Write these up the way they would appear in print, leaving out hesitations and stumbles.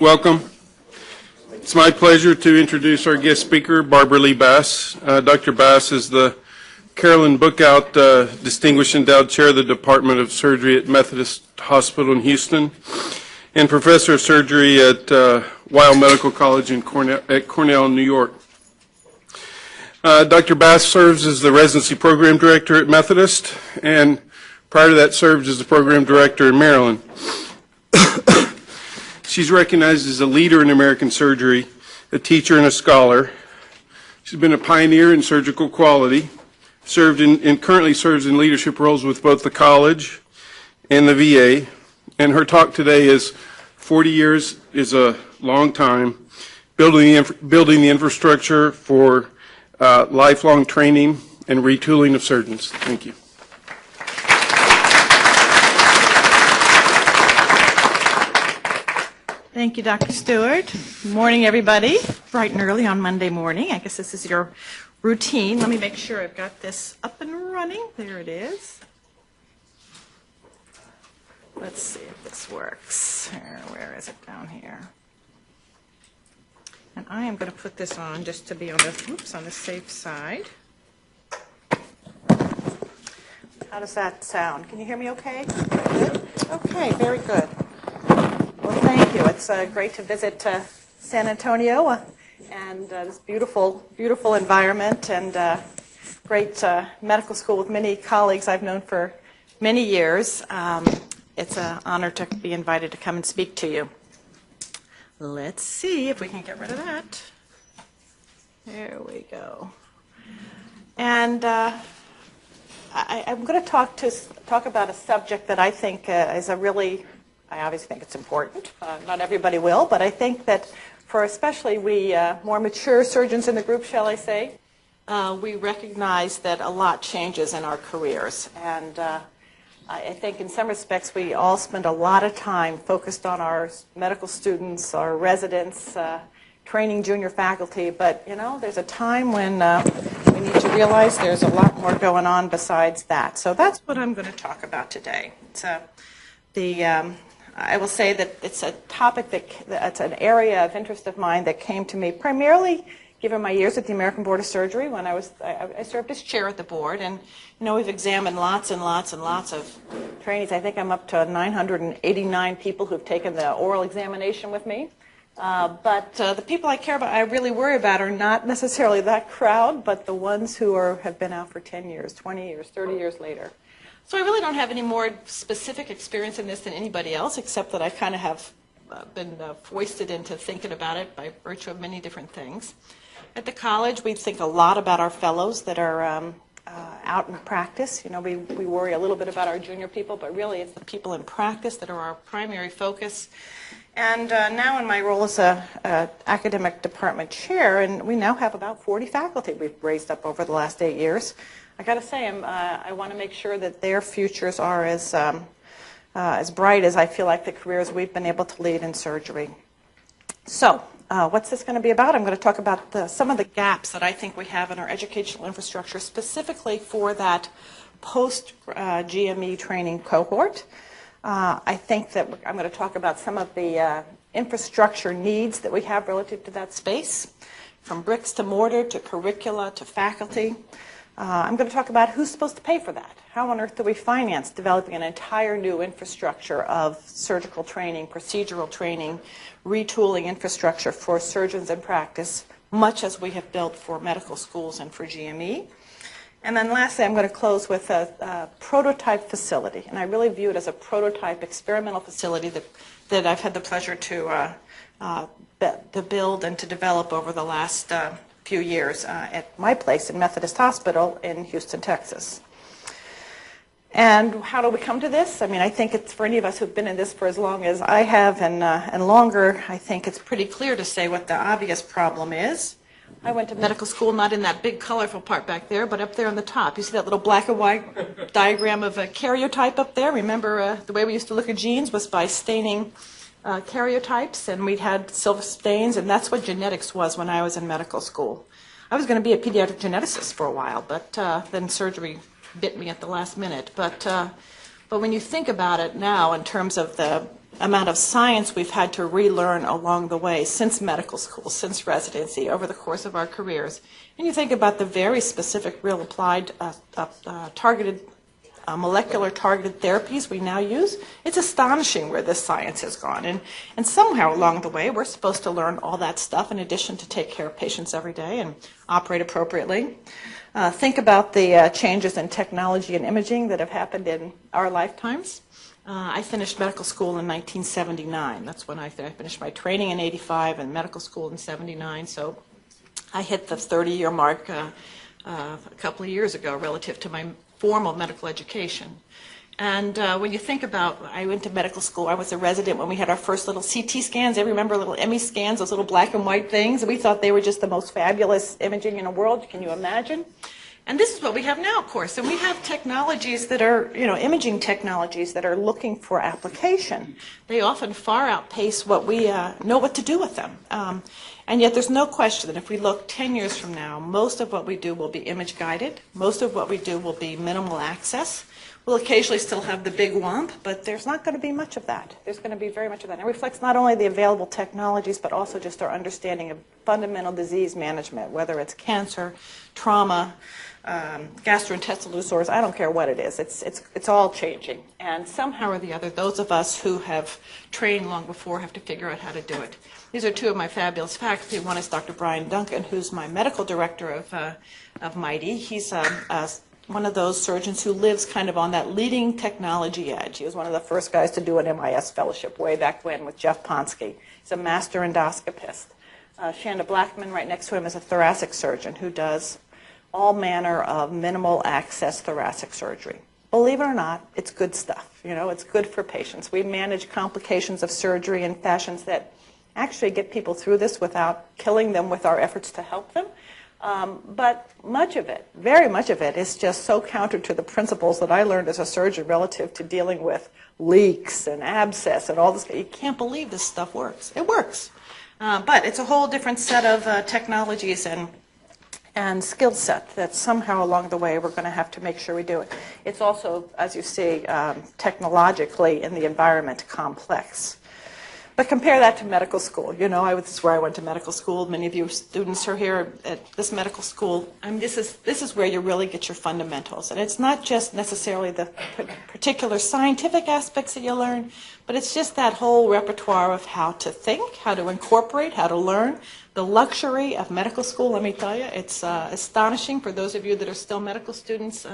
Welcome. It's my pleasure to introduce our guest speaker, Barbara Lee Bass. Dr. Bass is the Carolyn Bookout Distinguished Endowed Chair of the Department of Surgery at Methodist Hospital in Houston and Professor of Surgery at Weill Medical College at Cornell, New York. Dr. Bass serves as the Residency Program Director at Methodist, and prior to that served as the Program Director in Maryland. She's recognized as a leader in American surgery, a teacher and a scholar. She's been a pioneer in surgical quality, currently serves in leadership roles with both the college and the VA. And her talk today is 40 years is a long time, building the infrastructure for lifelong training and retooling of surgeons. Thank you. Thank you, Dr. Stewart. Good morning, everybody. Bright and early on Monday morning. I guess this is your routine. Let me make sure I've got this up and running. There it is. Let's see if this works. Where is it down here? And I am going to put this on just to be on the safe side. How does that sound? Can you hear me okay? Good? Okay, very good. Well, thank you. It's great to visit San Antonio and this beautiful, beautiful environment and great medical school with many colleagues I've known for many years. It's an honor to be invited to come and speak to you. Let's see if we can get rid of that. There we go. And I'm going to talk about a subject that I think is I obviously think it's important. Not everybody will, but I think that for especially we more mature surgeons in the group, shall I say, we recognize that a lot changes in our careers. And I think in some respects we all spend a lot of time focused on our medical students, our residents, training junior faculty. But, you know, there's a time when we need to realize there's a lot more going on besides that. So that's what I'm going to talk about today. I will say that it's a topic that's an area of interest of mine that came to me primarily given my years at the American Board of Surgery when I served as chair at the board. And, you know, we've examined lots and lots and lots of trainees. I think I'm up to 989 people who've taken the oral examination with me. But the people I care about, I really worry about, are not necessarily that crowd, but the ones who have been out for 10 years, 20 years, 30 years later. So I really don't have any more specific experience in this than anybody else, except that I kind of have been foisted into thinking about it by virtue of many different things. At the college, we think a lot about our fellows that are out in practice. You know, we worry a little bit about our junior people, but really it's the people in practice that are our primary focus. And now in my role as an academic department chair, and we now have about 40 faculty we've raised up over the last 8 years. I got to say, I want to make sure that their futures are as bright as I feel like the careers we've been able to lead in surgery. So, what's this going to be about? I'm going to talk about some of the gaps that I think we have in our educational infrastructure, specifically for that post-GME training cohort. I think that I'm going to talk about some of the infrastructure needs that we have relative to that space, from bricks to mortar to curricula to faculty. I'm going to talk about who's supposed to pay for that. How on earth do we finance developing an entire new infrastructure of surgical training, procedural training, retooling infrastructure for surgeons in practice, much as we have built for medical schools and for GME. And then lastly, I'm going to close with a prototype facility. And I really view it as a prototype experimental facility that I've had the pleasure to build and to develop over the last few years at my place in Methodist Hospital in Houston, Texas. And how do we come to this? I mean, I think it's for any of us who've been in this for as long as I have and longer, I think it's pretty clear to say what the obvious problem is. I went to medical school not in that big colorful part back there, but up there on the top. You see that little black and white diagram of a karyotype up there? Remember the way we used to look at genes was by staining karyotypes, and we had silver stains, and that's what genetics was when I was in medical school. I was going to be a pediatric geneticist for a while, but then surgery bit me at the last minute. But when you think about it now in terms of the amount of science we've had to relearn along the way since medical school, since residency, over the course of our careers. And you think about the very specific, real applied, targeted, molecular targeted therapies we now use, it's astonishing where this science has gone. And somehow along the way, we're supposed to learn all that stuff in addition to take care of patients every day and operate appropriately. Think about the changes in technology and imaging that have happened in our lifetimes. I finished medical school in 1979. That's when I finished my training in 85 and medical school in 79. So I hit the 30-year mark a couple of years ago relative to my formal medical education. And when you think about, I went to medical school, I was a resident when we had our first little CT scans. Everybody remember little ME scans, those little black and white things? We thought they were just the most fabulous imaging in the world. Can you imagine? And this is what we have now, of course. And we have technologies that are, imaging technologies that are looking for application. They often far outpace what we know what to do with them. And yet there's no question that if we look 10 years from now, most of what we do will be image guided. Most of what we do will be minimal access. We'll occasionally still have the big whomp, but there's not going to be much of that. There's going to be very much of that. And it reflects not only the available technologies, but also just our understanding of fundamental disease management, whether it's cancer, trauma, gastrointestinal disorders, I don't care what it is. It's all changing. And somehow or the other, those of us who have trained long before have to figure out how to do it. These are two of my fabulous faculty. One is Dr. Brian Duncan, who's my medical director of MITIE. He's one of those surgeons who lives kind of on that leading technology edge. He was one of the first guys to do an MIS fellowship way back when with Jeff Ponsky. He's a master endoscopist. Shanda Blackman, right next to him, is a thoracic surgeon who does all manner of minimal access thoracic surgery. Believe it or not, it's good stuff. It's good for patients. We manage complications of surgery in fashions that actually get people through this without killing them with our efforts to help them. But much of it, very much of it, is just so counter to the principles that I learned as a surgeon relative to dealing with leaks and abscess and all this. You can't believe this stuff works. It works. But it's a whole different set of technologies and skill set that somehow along the way we're going to have to make sure we do it. It's also, as you see, technologically in the environment complex. But compare that to medical school. This is where I went to medical school. Many of you students are here at this medical school. This is where you really get your fundamentals. And it's not just necessarily the particular scientific aspects that you learn, but it's just that whole repertoire of how to think, how to incorporate, how to learn. The luxury of medical school, let me tell you, it's astonishing for those of you that are still medical students.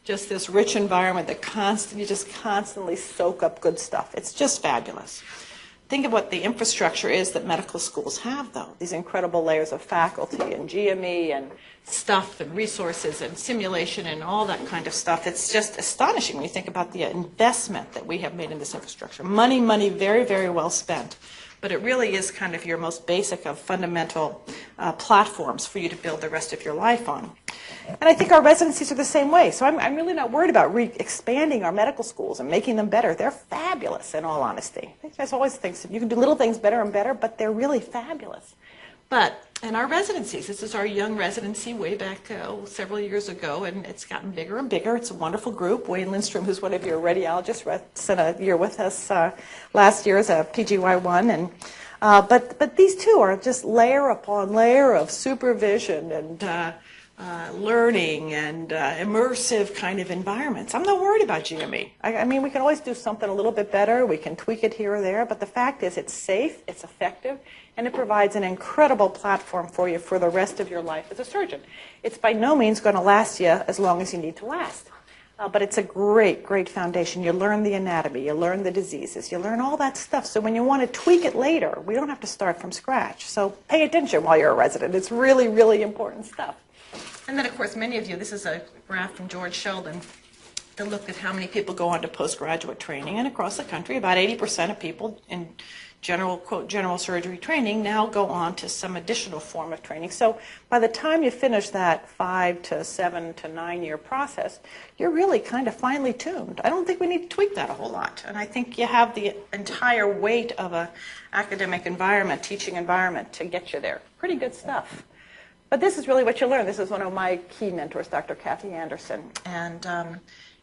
Just this rich environment that you just constantly soak up good stuff. It's just fabulous. Think of what the infrastructure is that medical schools have, though. These incredible layers of faculty and GME and stuff and resources and simulation and all that kind of stuff. It's just astonishing when you think about the investment that we have made in this infrastructure. Money, very, very well spent. But it really is kind of your most basic of fundamental platforms for you to build the rest of your life on. And I think our residencies are the same way. So I'm really not worried about expanding our medical schools and making them better. They're fabulous, in all honesty. There's always things, you can do little things better and better, but they're really fabulous. But in our residencies, this is our young residency way back several years ago, and it's gotten bigger and bigger. It's a wonderful group. Wayne Lindstrom, who's one of your radiologists, spent a year with us last year as a PGY1. And but these two are just layer upon layer of supervision and learning and immersive kind of environments. I'm not worried about GME. I mean, we can always do something a little bit better. We can tweak it here or there, but the fact is it's safe, it's effective, and it provides an incredible platform for you for the rest of your life as a surgeon. It's by no means going to last you as long as you need to last. But it's a great, great foundation. You learn the anatomy, you learn the diseases, you learn all that stuff. So when you want to tweak it later, we don't have to start from scratch. So pay attention while you're a resident. It's really, really important stuff. And then, of course, many of you, this is a graph from George Sheldon that looked at how many people go on to postgraduate training. And across the country, about 80% of people in general, quote, general surgery training now go on to some additional form of training. So by the time you finish that 5 to 7 to 9 year process, you're really kind of finely tuned. I don't think we need to tweak that a whole lot. And I think you have the entire weight of an academic environment, teaching environment to get you there. Pretty good stuff. But this is really what you learn. This is one of my key mentors, Dr. Kathy Anderson. And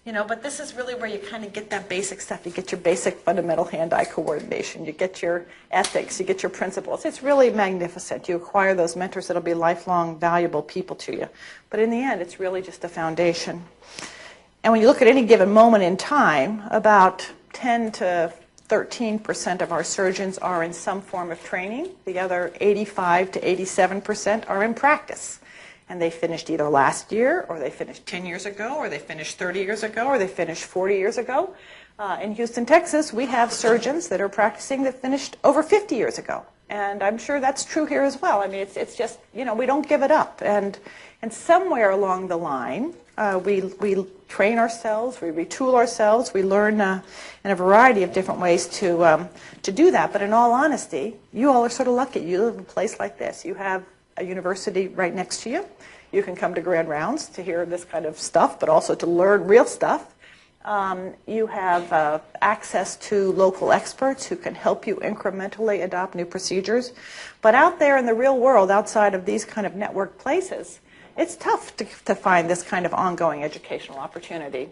But this is really where you kind of get that basic stuff. You get your basic fundamental hand-eye coordination. You get your ethics. You get your principles. It's really magnificent. You acquire those mentors that'll be lifelong, valuable people to you. But in the end, it's really just a foundation. And when you look at any given moment in time, about 10 to 13% of our surgeons are in some form of training. The other 85 to 87% are in practice. And they finished either last year, or they finished 10 years ago, or they finished 30 years ago, or they finished 40 years ago. In Houston, Texas, we have surgeons that are practicing that finished over 50 years ago. And I'm sure that's true here as well. I mean, it's just, we don't give it up. And somewhere along the line, we train ourselves, we retool ourselves, we learn in a variety of different ways to do that. But in all honesty, you all are sort of lucky. You live in a place like this. You have a university right next to you. You can come to Grand Rounds to hear this kind of stuff, but also to learn real stuff. You have access to local experts who can help you incrementally adopt new procedures. But out there in the real world, outside of these kind of network places, it's tough to find this kind of ongoing educational opportunity.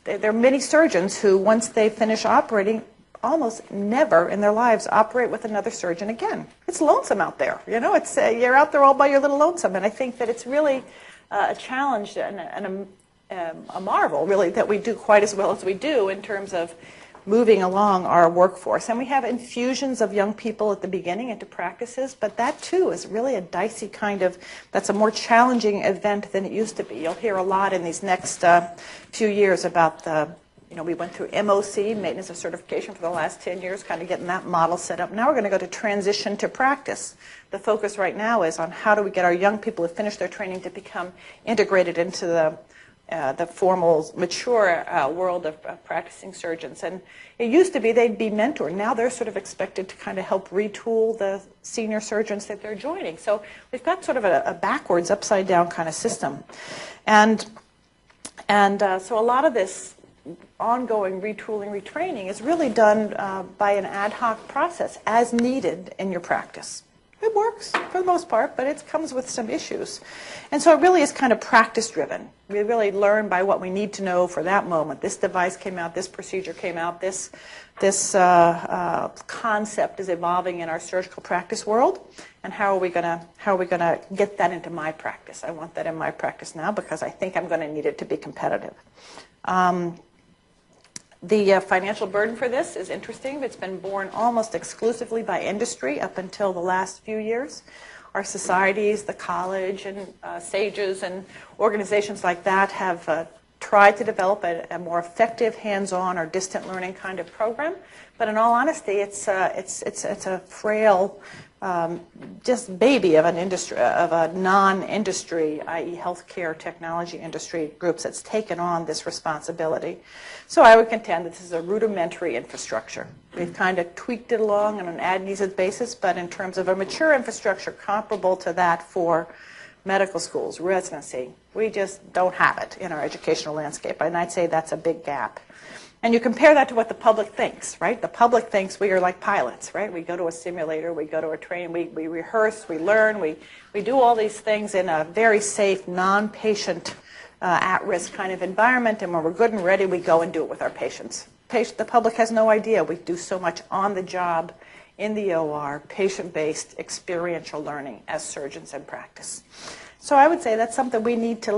There are many surgeons who, once they finish operating, almost never in their lives operate with another surgeon again. It's lonesome out there. It's you're out there all by your little lonesome. And I think that it's really a challenge and a marvel, really, that we do quite as well as we do in terms of moving along our workforce. And we have infusions of young people at the beginning into practices, but that too is really a dicey that's a more challenging event than it used to be. You'll hear a lot in these next few years about we went through MOC, Maintenance of Certification, for the last 10 years, kind of getting that model set up. Now we're going to go to transition to practice. The focus right now is on how do we get our young people who finish their training to become integrated into the formal, mature world of practicing surgeons. And it used to be they'd be mentored. Now they're sort of expected to kind of help retool the senior surgeons that they're joining. So we've got sort of a backwards, upside-down kind of system. And so a lot of this ongoing retooling, retraining is really done by an ad hoc process as needed in your practice. It works for the most part, but it comes with some issues. And so it really is kind of practice driven. We really learn by what we need to know for that moment. This device came out, this procedure came out, this concept is evolving in our surgical practice world, and how are we gonna get that into my practice? I want that in my practice now because I think I'm going to need it to be competitive. The financial burden for this is interesting. It's been borne almost exclusively by industry up until the last few years. Our societies, the college, and SAGES and organizations like that have tried to develop a more effective hands-on or distant learning kind of program. But in all honesty, it's a frail just baby of an industry, of a non-industry, i.e. healthcare technology industry groups that's taken on this responsibility. So I would contend that this is a rudimentary infrastructure. We've kind of tweaked it along on an as-needed basis, but in terms of a mature infrastructure comparable to that for medical schools, residency, we just don't have it in our educational landscape, and I'd say that's a big gap. And you compare that to what the public thinks, right? The public thinks we are like pilots, right? We go to a simulator, we go to a training, we rehearse, we learn, we do all these things in a very safe, non-patient, at-risk kind of environment, and when we're good and ready, we go and do it with our patients. The public has no idea. We do so much on the job, in the OR, patient-based, experiential learning as surgeons in practice. So I would say that's something we need to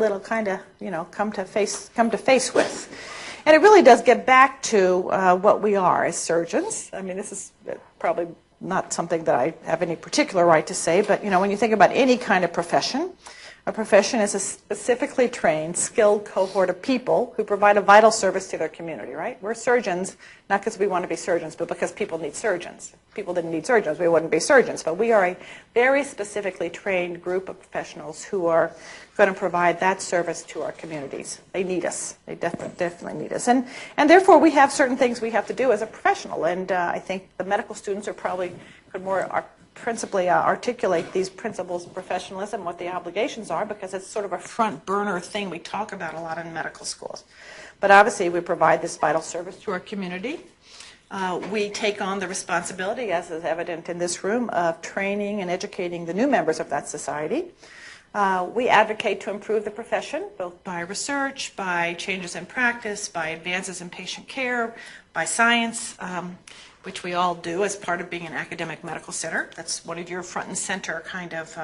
come to face with. And it really does get back to what we are as surgeons. I mean, this is probably not something that I have any particular right to say, but when you think about any kind of profession, a profession is a specifically trained, skilled cohort of people who provide a vital service to their community, right? We're surgeons, not because we want to be surgeons, but because people need surgeons. If people didn't need surgeons, we wouldn't be surgeons. But we are a very specifically trained group of professionals who are going to provide that service to our communities. They need us. They definitely need us. And therefore, we have certain things we have to do as a professional. And I think the medical students could more principally articulate these principles of professionalism, what the obligations are, because it's sort of a front burner thing we talk about a lot in medical schools. But obviously, we provide this vital service to our community. We take on the responsibility, as is evident in this room, of training and educating the new members of that society. We advocate to improve the profession, both by research, by changes in practice, by advances in patient care, by science, which we all do as part of being an academic medical center. That's one of your front and center kind of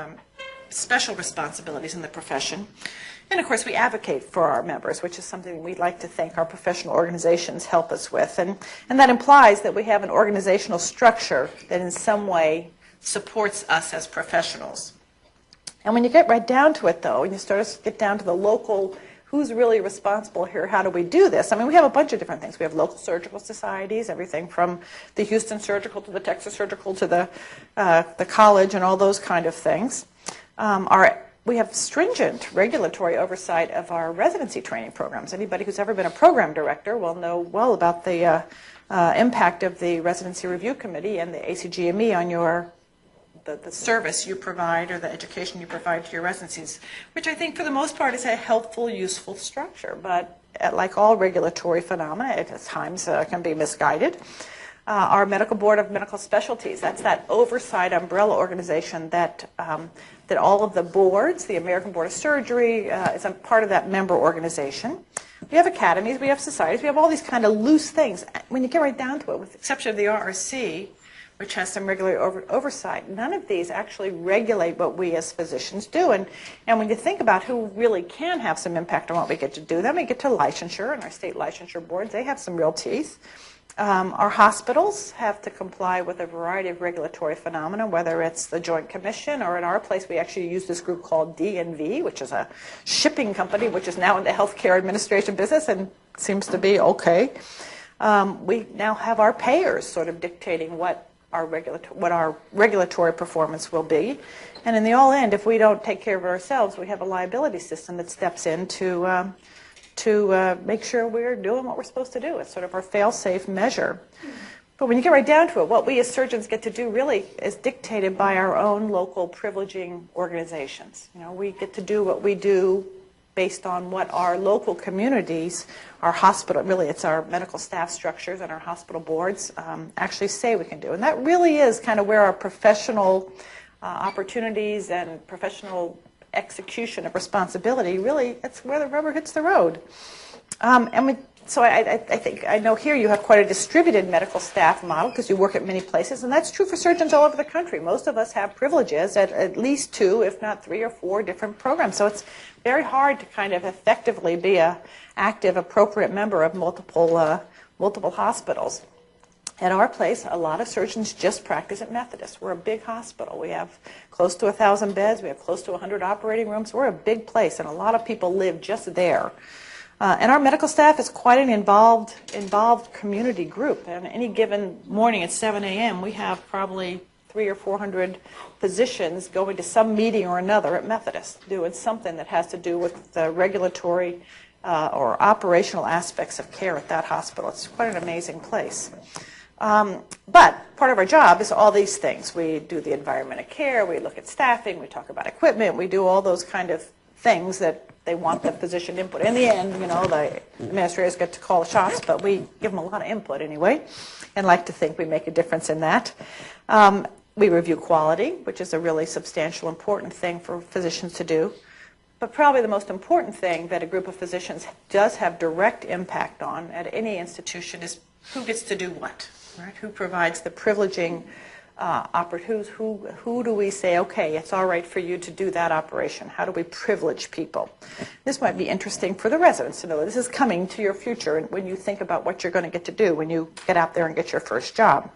special responsibilities in the profession. And of course, we advocate for our members, which is something we'd like to think our professional organizations help us with. And that implies that we have an organizational structure that in some way supports us as professionals. And when you get right down to it, though, and you start to get down to the local, who's really responsible here, how do we do this? I mean, we have a bunch of different things. We have local surgical societies, everything from the Houston Surgical to the Texas Surgical to the college and all those kind of things. We have stringent regulatory oversight of our residency training programs. Anybody who's ever been a program director will know well about the impact of the Residency Review Committee and the ACGME on the service you provide or the education you provide to your residencies, which I think for the most part is a helpful, useful structure. But like all regulatory phenomena, it at times can be misguided. Our Medical Board of Medical Specialties, that's that oversight umbrella organization that all of the boards, the American Board of Surgery is a part of that member organization. We have academies, we have societies, we have all these kind of loose things. When you get right down to it, with the exception of the RRC, which has some regular oversight, none of these actually regulate what we as physicians do. And when you think about who really can have some impact on what we get to do, then we get to licensure, and our state licensure boards, they have some real teeth. Our hospitals have to comply with a variety of regulatory phenomena, whether it's the Joint Commission, or in our place we actually use this group called DNV, which is a shipping company which is now in the healthcare administration business and seems to be okay. We now have our payers sort of dictating what our regulatory performance will be. And in the all end, if we don't take care of it ourselves, we have a liability system that steps in to make sure we're doing what we're supposed to do. It's sort of our fail-safe measure. But when you get right down to it, what we as surgeons get to do really is dictated by our own local privileging organizations. You know, we get to do what we do based on what our local communities, our hospital, really it's our medical staff structures and our hospital boards actually say we can do. And that really is kind of where our professional opportunities and professional execution of responsibility, really, that's where the rubber hits the road. So I think, I know here you have quite a distributed medical staff model because you work at many places, and that's true for surgeons all over the country. Most of us have privileges at least 2, if not 3 or 4 different programs. So it's very hard to kind of effectively be an active, appropriate member of multiple hospitals. At our place, a lot of surgeons just practice at Methodist. We're a big hospital. We have close to 1,000 beds. We have close to 100 operating rooms. We're a big place, and a lot of people live just there. And our medical staff is quite an involved community group. And any given morning at 7 a.m., we have probably 300 or 400 physicians going to some meeting or another at Methodist, doing something that has to do with the regulatory or operational aspects of care at that hospital. It's quite an amazing place. But part of our job is all these things. We do the environment of care, we look at staffing, we talk about equipment, we do all those kind of things that they want the physician input. In the end, you know, the administrators get to call the shots, but we give them a lot of input anyway, and like to think we make a difference in that. We review quality, which is a really substantial, important thing for physicians to do. But probably the most important thing that a group of physicians does have direct impact on at any institution is who gets to do what, right? Who provides the privileging opportunities? Who do we say, okay, it's all right for you to do that operation? How do we privilege people? This might be interesting for the residents to know. This is coming to your future when you think about what you're going to get to do when you get out there and get your first job.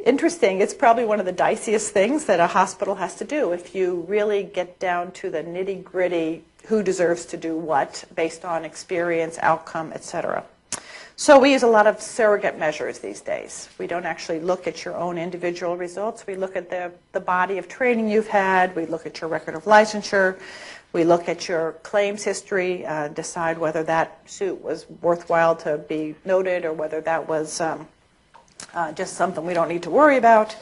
Interesting, it's probably one of the diciest things that a hospital has to do if you really get down to the nitty-gritty who deserves to do what based on experience, outcome, etc. So we use a lot of surrogate measures these days. We don't actually look at your own individual results. We look at the body of training you've had. We look at your record of licensure. We look at your claims history, decide whether that suit was worthwhile to be noted or whether that was just something we don't need to worry about.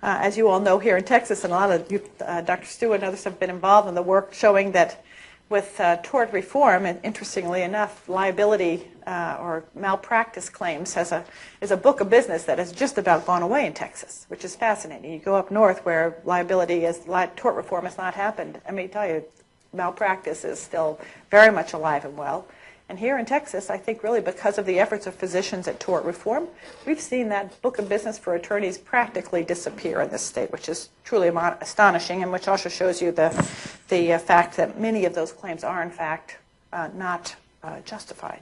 As you all know here in Texas, and a lot of you, Dr. Stu and others have been involved in the work showing that with tort reform, and interestingly enough, liability or malpractice claims is a book of business that has just about gone away in Texas, which is fascinating. You go up north where tort reform has not happened. Let me tell you, malpractice is still very much alive and well. And here in Texas, I think really because of the efforts of physicians at tort reform, we've seen that book of business for attorneys practically disappear in this state, which is truly astonishing, and which also shows you the fact that many of those claims are, in fact, not justified.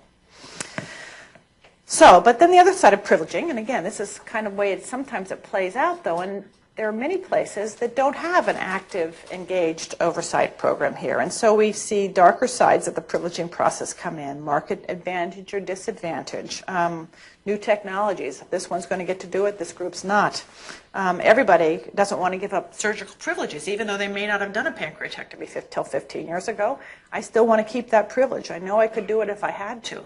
So, but then the other side of privileging, and again, this is kind of the way sometimes it plays out, though, and there are many places that don't have an active, engaged oversight program here. And so we see darker sides of the privileging process come in, market advantage or disadvantage, new technologies. This one's going to get to do it, this group's not. Everybody doesn't want to give up surgical privileges, even though they may not have done a pancreatectomy till 15 years ago. I still want to keep that privilege. I know I could do it if I had to.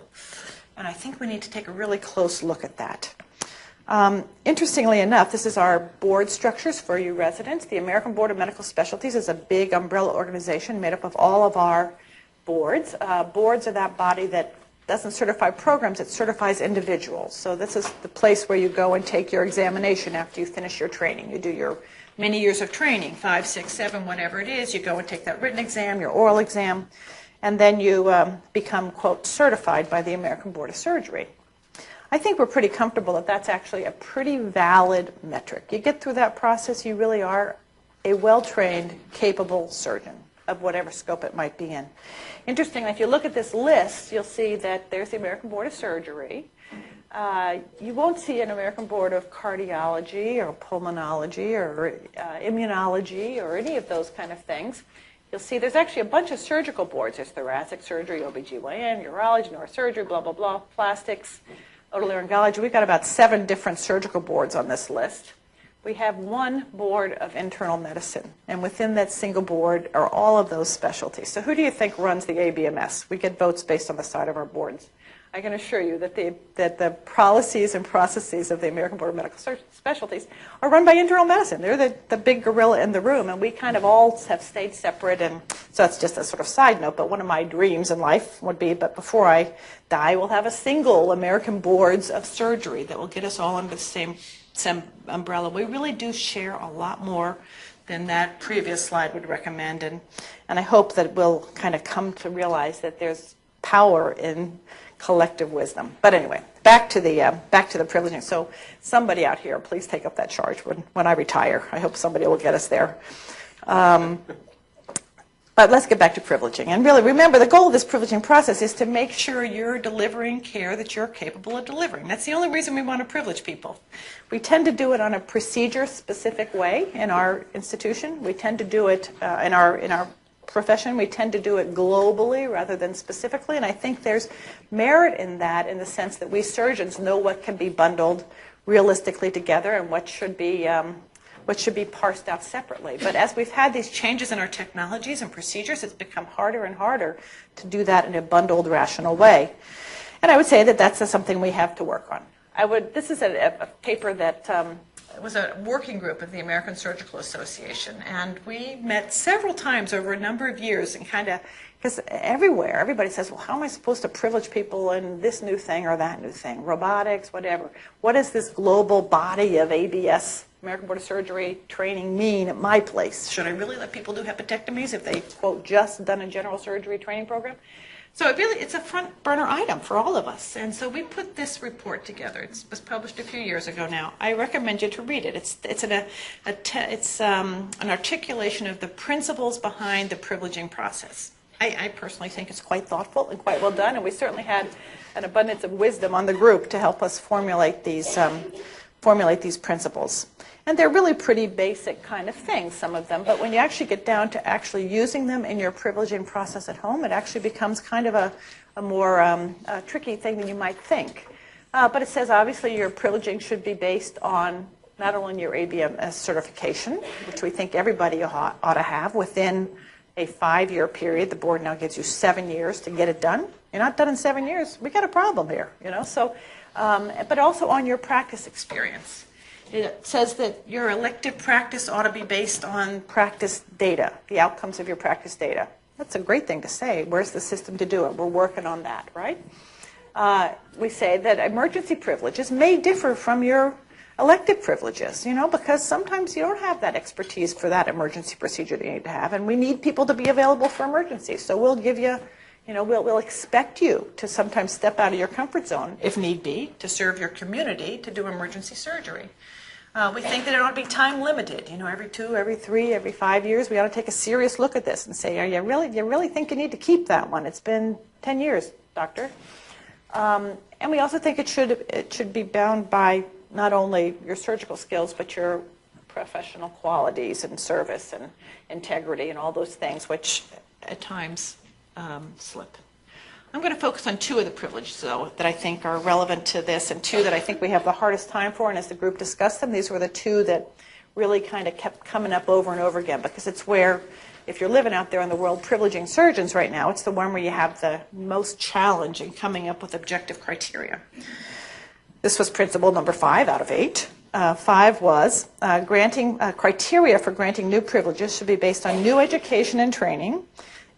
And I think we need to take a really close look at that. Interestingly enough, this is our board structures for you residents. The American Board of Medical Specialties is a big umbrella organization made up of all of our boards. Boards are that body that doesn't certify programs, it certifies individuals. So this is the place where you go and take your examination after you finish your training. You do your many years of training, 5, 6, 7, whatever it is. You go and take that written exam, your oral exam, and then you become, quote, certified by the American Board of Surgery. I think we're pretty comfortable that that's actually a pretty valid metric. You get through that process, you really are a well-trained, capable surgeon of whatever scope it might be in. Interestingly, if you look at this list, you'll see that there's the American Board of Surgery. You won't see an American Board of Cardiology or Pulmonology or Immunology or any of those kind of things. You'll see there's actually a bunch of surgical boards. There's thoracic surgery, OBGYN, urology, neurosurgery, blah, blah, blah, plastics, otolaryngology. We've got about 7 different surgical boards on this list. We have one board of internal medicine, and within that single board are all of those specialties. So who do you think runs the ABMS? We get votes based on the side of our boards. I can assure you that the policies and processes of the American Board of Medical Specialties are run by internal medicine. They're the big gorilla in the room, and we kind of all have stayed separate. And so that's just a sort of side note, but one of my dreams in life would be, but before I die, we'll have a single American Boards of Surgery that will get us all under the same umbrella. We really do share a lot more than that previous slide would recommend, and I hope that we'll kind of come to realize that there's power in collective wisdom. But anyway, back to the privileging. So somebody out here, please take up that charge when I retire. I hope somebody will get us there. But let's get back to privileging. And really, remember, the goal of this privileging process is to make sure you're delivering care that you're capable of delivering. That's the only reason we want to privilege people. We tend to do it on a procedure-specific way in our institution. We tend to do it in our profession. We tend to do it globally rather than specifically, and I think there's merit in that in the sense that we surgeons know what can be bundled realistically together and what should be parsed out separately. But as we've had these changes in our technologies and procedures, it's become harder and harder to do that in a bundled, rational way. And I would say that that's something we have to work on. This is a paper that it was a working group of the American Surgical Association, and we met several times over a number of years, and kind of, because everywhere, everybody says, well, how am I supposed to privilege people in this new thing or that new thing, robotics, whatever. What does this global body of ABS, American Board of Surgery, training mean at my place? Should I really let people do hepatectomies if they, quote, just done a general surgery training program? So it's a front burner item for all of us. And so we put this report together. It was published a few years ago now. I recommend you to read it. It's an articulation of the principles behind the privileging process. I personally think it's quite thoughtful and quite well done, and we certainly had an abundance of wisdom on the group to help us formulate these principles. And they're really pretty basic kind of things, some of them, but when you actually get down to actually using them in your privileging process at home, it actually becomes kind of a more tricky thing than you might think. But it says, obviously, your privileging should be based on not only your ABMS certification, which we think everybody ought to have within a 5-year period. The board now gives you 7 years to get it done. You're not done in 7 years, we got a problem here, you know. So, but also on your practice experience. It says that your elective practice ought to be based on practice data, the outcomes of your practice data. That's a great thing to say. Where's the system to do it? We're working on that, right? We say that emergency privileges may differ from your elective privileges, because sometimes you don't have that expertise for that emergency procedure that you need to have, and we need people to be available for emergencies. So we'll give you, we'll expect you to sometimes step out of your comfort zone, if need be, to serve your community, to do emergency surgery. We think that it ought to be time limited. Every 2, every 3, every 5 years, we ought to take a serious look at this and say, you really think you need to keep that one? It's been 10 years, doctor. And we also think it should be bound by not only your surgical skills, but your professional qualities and service and integrity and all those things, which at times slip. I'm going to focus on 2 of the privileges, though, that I think are relevant to this, and 2 that I think we have the hardest time for, and as the group discussed them, these were the 2 that really kind of kept coming up over and over again, because it's where, if you're living out there in the world privileging surgeons right now, it's the one where you have the most challenge in coming up with objective criteria. This was principle number 5 out of 8. 5 was granting criteria for granting new privileges should be based on new education and training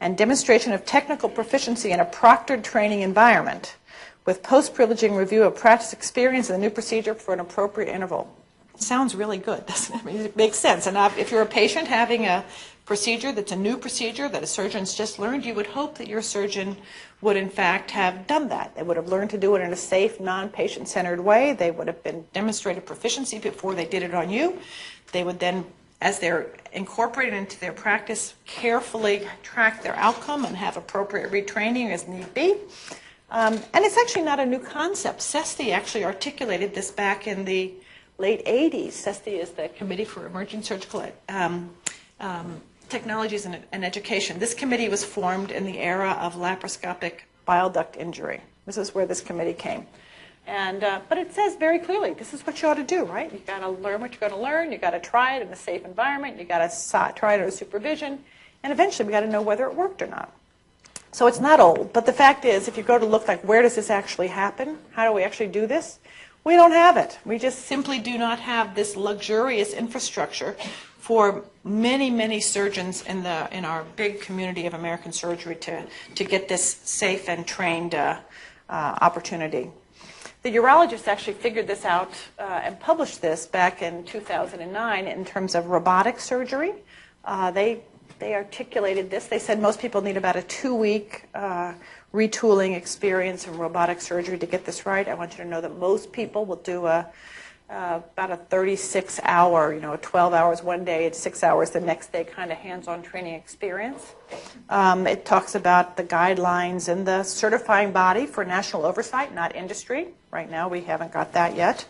and demonstration of technical proficiency in a proctored training environment with post-privileging review of practice experience in the new procedure for an appropriate interval. It sounds really good, doesn't it? I mean, it makes sense. And if you're a patient having a procedure that's a new procedure that a surgeon's just learned, you would hope that your surgeon would in fact have done that. They would have learned to do it in a safe, non-patient centered way. They would have been demonstrated proficiency before they did it on you. They would then, as they're incorporated into their practice, carefully track their outcome and have appropriate retraining as need be. And it's actually not a new concept. CESTI actually articulated this back in the late 80s. CESTI is the Committee for Emerging Surgical Technologies and Education. This committee was formed in the era of laparoscopic bile duct injury. This is where this committee came. And, but it says very clearly, this is what you ought to do, right? You've got to learn what you're going to learn. You've got to try it in a safe environment. You've got to try it under supervision. And eventually, we've got to know whether it worked or not. So it's not old. But the fact is, if you go to look like, where does this actually happen? How do we actually do this? We don't have it. We just simply do not have this luxurious infrastructure for many, many surgeons in our big community of American surgery to get this safe and trained opportunity. The urologists actually figured this out and published this back in 2009 in terms of robotic surgery. They articulated this. They said most people need about a 2-week retooling experience in robotic surgery to get this right. I want you to know that most people will do about a 36-hour, 12 hours one day and 6 hours the next day kind of hands-on training experience. It talks about the guidelines and the certifying body for national oversight, not industry. Right now we haven't got that yet.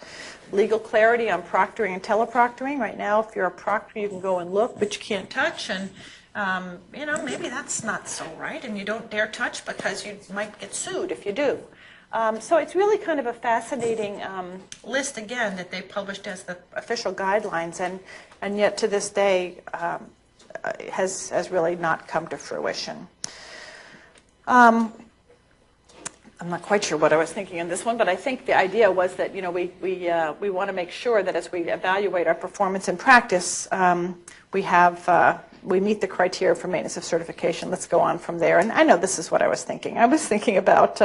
Legal clarity on proctoring and teleproctoring. Right now if you're a proctor you can go and look but you can't touch, and maybe that's not so right, and you don't dare touch because you might get sued if you do. So it's really kind of a fascinating list, again, that they published as the official guidelines, and yet to this day has really not come to fruition. I'm not quite sure what I was thinking in this one, but I think the idea was that we want to make sure that as we evaluate our performance in practice, we meet the criteria for maintenance of certification. Let's go on from there. And I know this is what I was thinking. I was thinking about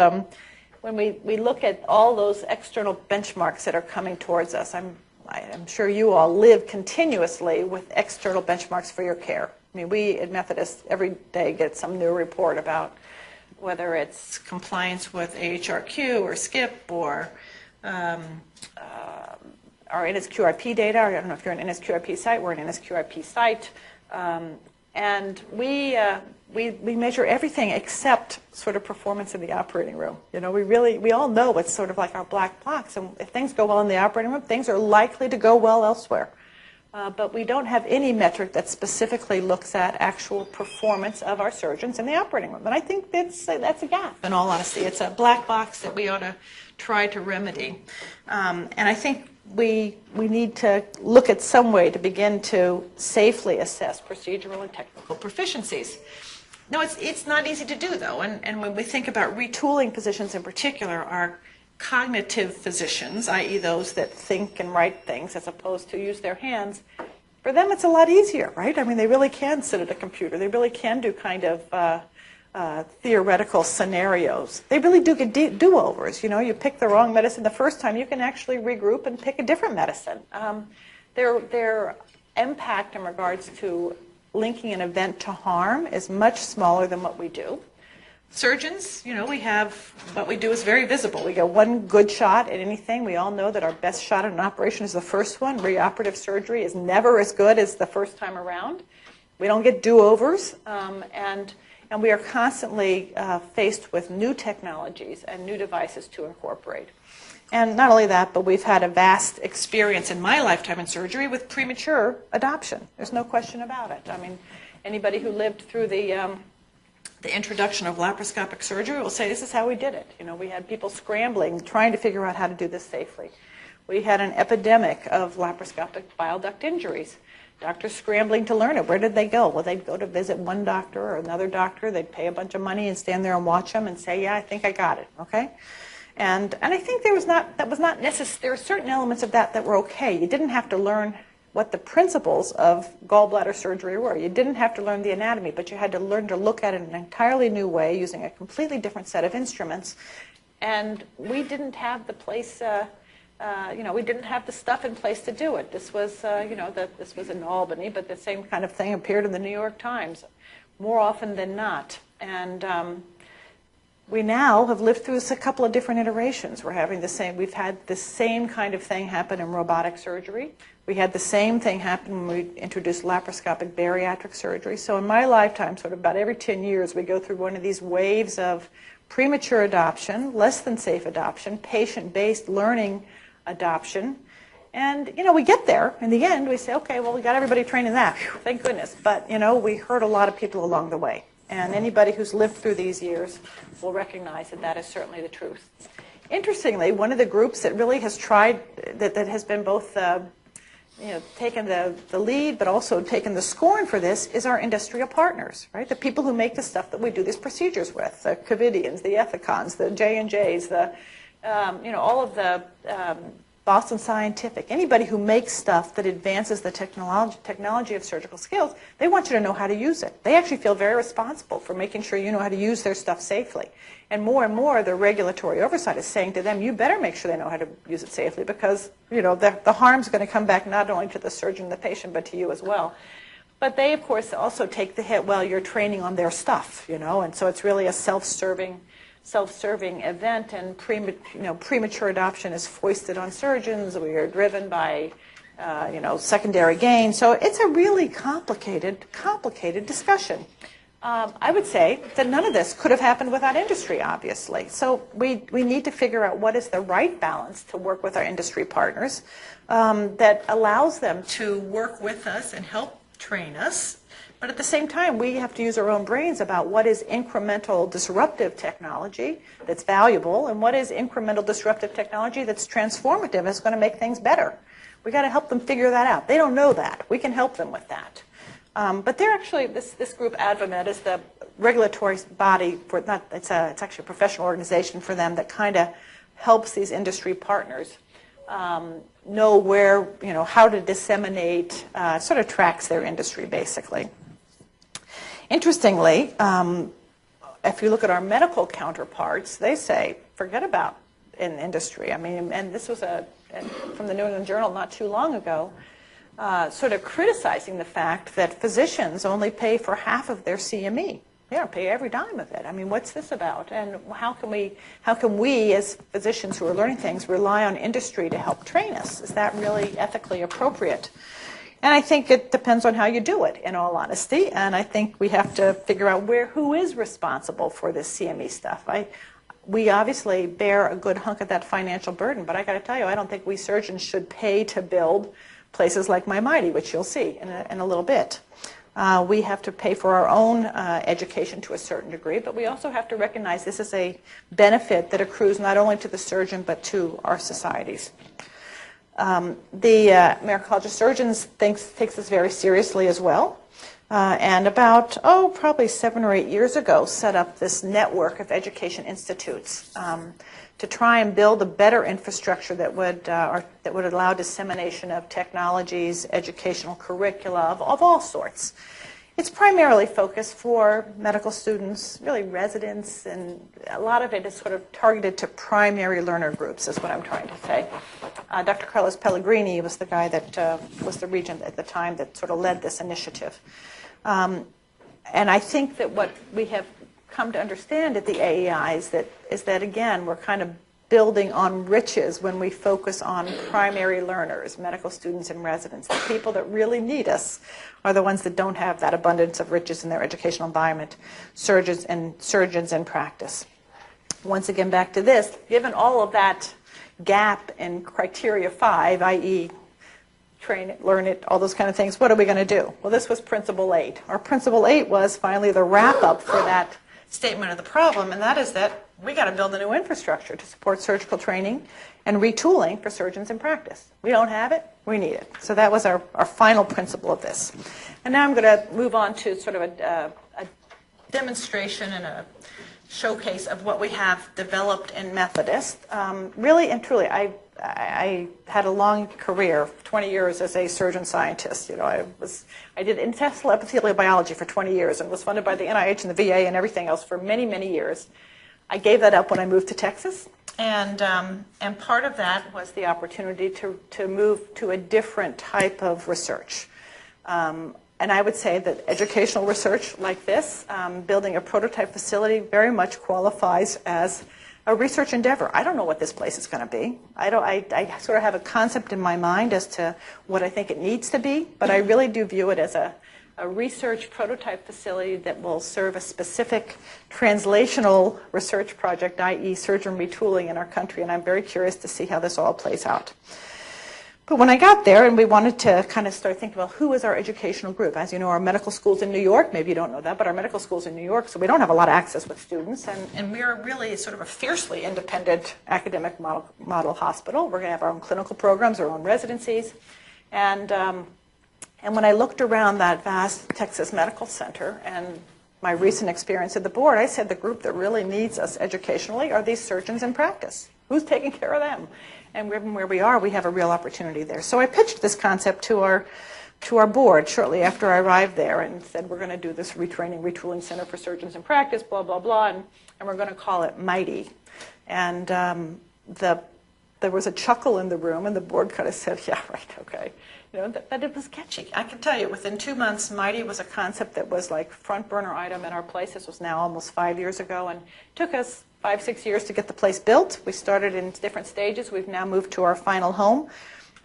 when we look at all those external benchmarks that are coming towards us. I'm sure you all live continuously with external benchmarks for your care. I mean, we at Methodist every day get some new report about whether it's compliance with AHRQ or SCIP or our NSQRP data. I don't know if you're an NSQRP site. We're an NSQRP site. And we measure everything except sort of performance in the operating room. We all know it's sort of like our black box. And if things go well in the operating room, things are likely to go well elsewhere. But we don't have any metric that specifically looks at actual performance of our surgeons in the operating room. And I think that's a gap, in all honesty. It's a black box that we ought to try to remedy. And I think we need to look at some way to begin to safely assess procedural and technical proficiencies. No, it's not easy to do, though. And when we think about retooling positions in particular, our cognitive physicians, i.e. those that think and write things as opposed to use their hands, For them, it's a lot easier, right? I mean, they really can sit at a computer. They really can do kind of theoretical scenarios. They really do get do-overs. You know, you pick the wrong medicine the first time, you can actually regroup and pick a different medicine. Their impact in regards to linking an event to harm is much smaller than what we do. Surgeons, you know, what we do is very visible. We get one good shot at anything. We all know that our best shot at an operation is the first one. Reoperative surgery is never as good as the first time around. We don't get do-overs, and we are constantly faced with new technologies and new devices to incorporate. And not only that, but we've had a vast experience in my lifetime in surgery with premature adoption. There's no question about it. I mean, anybody who lived through the introduction of laparoscopic surgery will say this is how we did it. You know, we had people scrambling, trying to figure out how to do this safely. We had an epidemic of laparoscopic bile duct injuries. Doctors scrambling to learn it. Where did they go? Well, they'd go to visit one doctor or another doctor. They'd pay a bunch of money and stand there and watch them and say, yeah, I think I got it, okay? And I think there were certain elements of that were okay. You didn't have to learn what the principles of gallbladder surgery were. You didn't have to learn the anatomy, but you had to learn to look at it in an entirely new way using a completely different set of instruments. And we didn't have the place, we didn't have the stuff in place to do it. This was, this was in Albany, but the same kind of thing appeared in the New York Times more often than not. And we now have lived through a couple of different iterations. We've had the same kind of thing happen in robotic surgery. We had the same thing happen when we introduced laparoscopic bariatric surgery. So in my lifetime, sort of about every 10 years, we go through one of these waves of premature adoption, less than safe adoption, patient-based learning adoption. And, you know, we get there. In the end, we say, okay, well, we got everybody trained in that. Whew, thank goodness. But, you know, we hurt a lot of people along the way. And anybody who's lived through these years will recognize that that is certainly the truth. Interestingly, one of the groups that really has tried, that has been both taken the lead but also taken the scorn for this is our industrial partners, right? The people who make the stuff that we do these procedures with, the Covidians, the Ethicons, the J&Js, all of the Boston Scientific, anybody who makes stuff that advances the technology of surgical skills, they want you to know how to use it. They actually feel very responsible for making sure you know how to use their stuff safely. And more, the regulatory oversight is saying to them, you better make sure they know how to use it safely because, you know, the harm's going to come back not only to the surgeon and the patient, but to you as well. But they, of course, also take the hit, well, you're training on their stuff, you know, and so it's really a self-serving event, and premature adoption is foisted on surgeons. We are driven by, secondary gain. So it's a really complicated discussion. I would say that none of this could have happened without industry, obviously. So we need to figure out what is the right balance to work with our industry partners that allows them to work with us and help train us. But at the same time, we have to use our own brains about what is incremental disruptive technology that's valuable and what is incremental disruptive technology that's transformative and is going to make things better. We've got to help them figure that out. They don't know that. We can help them with that. But they're actually, this group, AdvaMed, is the regulatory body for, it's actually a professional organization for them that kind of helps these industry partners know where, how to disseminate, sort of tracks their industry, basically. Interestingly, if you look at our medical counterparts, they say, forget about in industry. I mean, and this was from the New England Journal not too long ago, sort of criticizing the fact that physicians only pay for half of their CME. They don't pay every dime of it. I mean, what's this about? And how can we as physicians who are learning things rely on industry to help train us? Is that really ethically appropriate? And I think it depends on how you do it, in all honesty. And I think we have to figure out who is responsible for this CME stuff. We obviously bear a good hunk of that financial burden, but I got to tell you, I don't think we surgeons should pay to build places like MITIE, which you'll see in a little bit. We have to pay for our own education to a certain degree, but we also have to recognize this is a benefit that accrues not only to the surgeon, but to our societies. The American College of Surgeons takes this very seriously as well. And about, probably 7 or 8 years ago, set up this network of education institutes to try and build a better infrastructure that would allow dissemination of technologies, educational curricula of all sorts. It's primarily focused for medical students, really residents, and a lot of it is sort of targeted to primary learner groups, is what I'm trying to say. Dr. Carlos Pellegrini was the guy that was the regent at the time that sort of led this initiative. And I think that what we have come to understand at the AEI is that again, we're kind of building on riches when we focus on primary learners, medical students and residents. The people that really need us are the ones that don't have that abundance of riches in their educational environment, surgeons in practice. Once again, back to this, given all of that gap in criteria 5, i.e. train it, learn it, all those kind of things, what are we going to do? Well, this was Principle 8. Our Principle 8 was finally the wrap-up for that statement of the problem, and that is that we got to build a new infrastructure to support surgical training and retooling for surgeons in practice. We don't have it, we need it. So that was our final principle of this. And now I'm going to move on to sort of a demonstration and a showcase of what we have developed in Methodist. Really and truly, I had a long career, 20 years as a surgeon scientist. I did intestinal epithelial biology for 20 years and was funded by the NIH and the VA and everything else for many, many years. I gave that up when I moved to Texas, and part of that was the opportunity to move to a different type of research. And I would say that educational research like this, building a prototype facility, very much qualifies as a research endeavor. I don't know what this place is going to be. I sort of have a concept in my mind as to what I think it needs to be, but I really do view it as a research prototype facility that will serve a specific translational research project, i.e. surgeon retooling in our country, and I'm very curious to see how this all plays out. But when I got there and we wanted to kind of start thinking about who is our educational group, as you know, our medical school's in New York, maybe you don't know that, but our medical school's in New York, so we don't have a lot of access with students, and we're really sort of a fiercely independent academic model hospital. We're going to have our own clinical programs, our own residencies, and when I looked around that vast Texas Medical Center and my recent experience at the board, I said the group that really needs us educationally are these surgeons in practice. Who's taking care of them? And given where we are, we have a real opportunity there. So I pitched this concept to our board shortly after I arrived there and said we're going to do this retraining, retooling center for surgeons in practice, blah, blah, blah, and we're going to call it MITIE. And there was a chuckle in the room, and the board kind of said, yeah, right, okay. That it was catchy. I can tell you, within 2 months, MITIE was a concept that was like front burner item in our place. This was now almost 5 years ago, and it took us 5-6 years to get the place built. We started in different stages. We've now moved to our final home,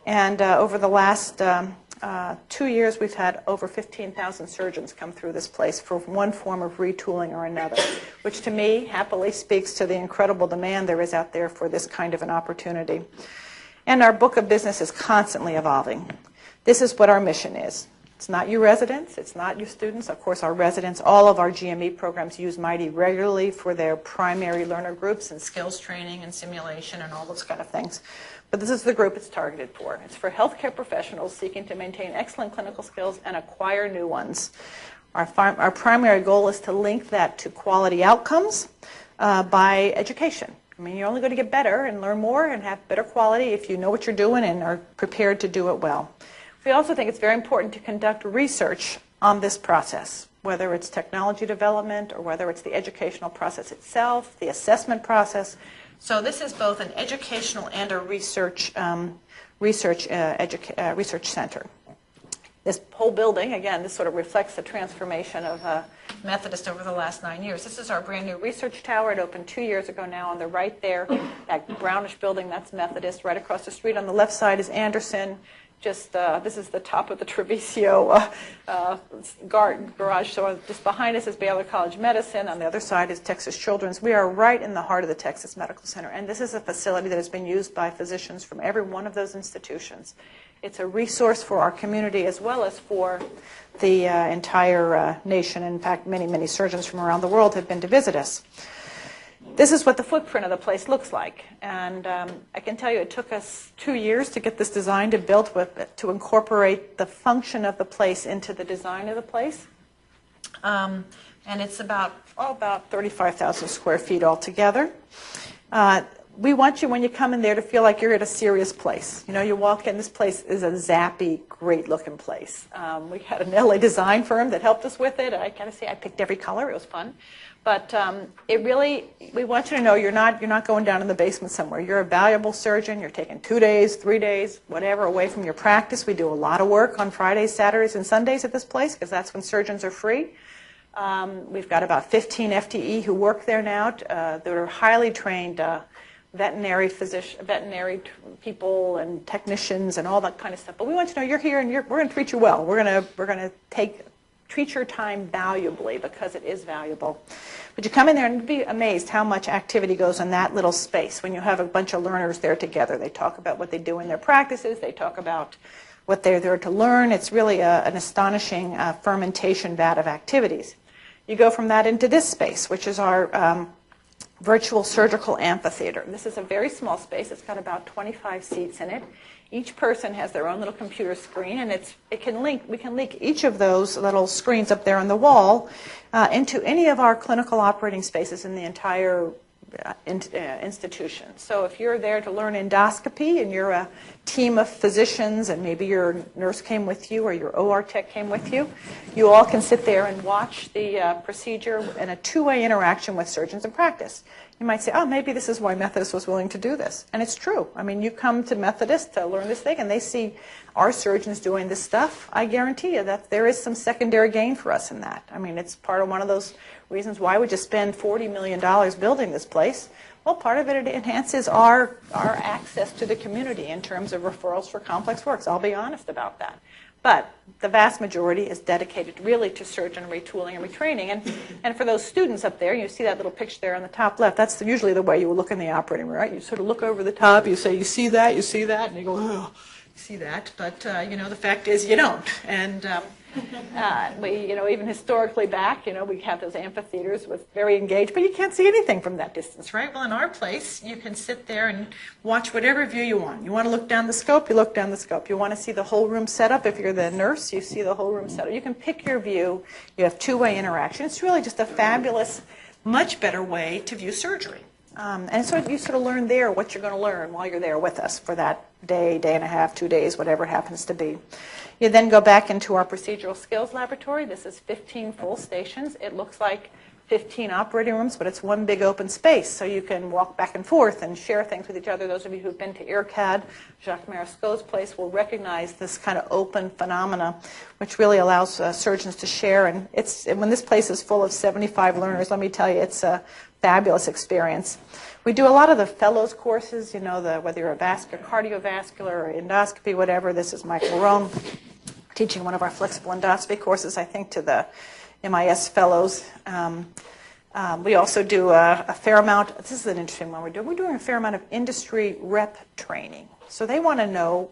and over the last 2 years, we've had over 15,000 surgeons come through this place for one form of retooling or another, which to me happily speaks to the incredible demand there is out there for this kind of an opportunity. And our book of business is constantly evolving. This is what our mission is. It's not you residents, it's not you students. Of course, our residents, all of our GME programs use MITIE regularly for their primary learner groups and skills training and simulation and all those kind of things. But this is the group it's targeted for. It's for healthcare professionals seeking to maintain excellent clinical skills and acquire new ones. Our primary goal is to link that to quality outcomes by education. I mean, you're only going to get better and learn more and have better quality if you know what you're doing and are prepared to do it well. We also think it's very important to conduct research on this process, whether it's technology development or whether it's the educational process itself, the assessment process. So this is both an educational and a research center. This whole building, again, this sort of reflects the transformation of Methodist over the last 9 years. This is our brand new research tower. It opened 2 years ago now on the right there. That brownish building, that's Methodist. Right across the street on the left side is Anderson. This is the top of the Treviso garage. So just behind us is Baylor College of Medicine. On the other side is Texas Children's. We are right in the heart of the Texas Medical Center. And this is a facility that has been used by physicians from every one of those institutions. It's a resource for our community as well as for the entire nation. In fact, many, many surgeons from around the world have been to visit us. This is what the footprint of the place looks like. And I can tell you it took us 2 years to get this designed and built to incorporate the function of the place into the design of the place. And it's about 35,000 square feet altogether. We want you, when you come in there, to feel like you're at a serious place. You know, you walk in, this place is a zappy, great-looking place. We had an LA design firm that helped us with it. I gotta say, I picked every color. It was fun. But it really, we want you to know you're not going down in the basement somewhere. You're a valuable surgeon. You're taking 2 days, 3 days, whatever, away from your practice. We do a lot of work on Fridays, Saturdays, and Sundays at this place because that's when surgeons are free. We've got about 15 FTE who work there now that are highly trained veterinary people and technicians and all that kind of stuff. But we want you to know you're here and we're going to treat you well. We're going to treat your time valuably because it is valuable. But you come in there and be amazed how much activity goes in that little space when you have a bunch of learners there together. They talk about what they do in their practices. They talk about what they're there to learn. It's really an astonishing fermentation vat of activities. You go from that into this space, which is our virtual surgical amphitheater. This is a very small space. It's got about 25 seats in it. Each person has their own little computer screen, and we can link each of those little screens up there on the wall into any of our clinical operating spaces in the entire institution. So if you're there to learn endoscopy and you're a team of physicians and maybe your nurse came with you or your OR tech came with you, you all can sit there and watch the procedure in a two-way interaction with surgeons in practice. You might say, oh, maybe this is why Methodist was willing to do this. And it's true. I mean, you come to Methodist to learn this thing and they see our surgeons doing this stuff. I guarantee you that there is some secondary gain for us in that. I mean, it's part of one of those reasons why would you spend $40 million building this place? Well, part of it enhances our access to the community in terms of referrals for complex works. I'll be honest about that. But the vast majority is dedicated really to surgeon retooling and retraining. And for those students up there, you see that little picture there on the top left, that's usually the way you will look in the operating room, right? You sort of look over the top, you say, you see that, and you go, oh, you see that. But, you know, the fact is you don't. And even historically back, we have those amphitheaters with very engaged, but you can't see anything from that distance, right? Well, in our place, you can sit there and watch whatever view you want. You want to look down the scope, you look down the scope. You want to see the whole room set up. If you're the nurse, you see the whole room set up. You can pick your view. You have two-way interaction. It's really just a fabulous, much better way to view surgery. And so you sort of learn there what you're going to learn while you're there with us for that day, day and a half, 2 days, whatever it happens to be. You then go back into our procedural skills laboratory. This is 15 full stations. It looks like 15 operating rooms, but it's one big open space, so you can walk back and forth and share things with each other. Those of you who've been to IRCAD, Jacques Marescot's place, will recognize this kind of open phenomena, which really allows surgeons to share. And when this place is full of 75 learners, let me tell you, it's a fabulous experience. We do a lot of the fellows courses, whether you're a cardiovascular or endoscopy, whatever. This is Michael Roan teaching one of our flexible endoscopy courses, I think, to the MIS fellows. We also do a fair amount, this is an interesting one we're doing. We're doing a fair amount of industry rep training. So they want to know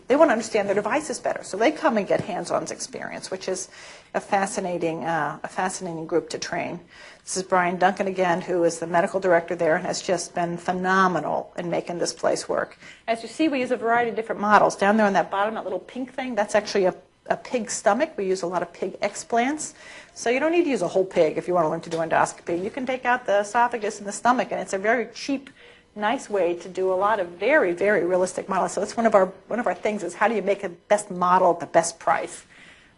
they want to understand their devices better. So they come and get hands-on experience, which is a fascinating group to train. This is Brian Duncan again, who is the medical director there and has just been phenomenal in making this place work. As you see, we use a variety of different models. Down there on that bottom, that little pink thing, that's actually a pig stomach. We use a lot of pig explants. So you don't need to use a whole pig if you want to learn to do endoscopy. You can take out the esophagus and the stomach, and it's a very cheap, nice way to do a lot of very, very realistic models. So that's one of our things is how do you make the best model at the best price?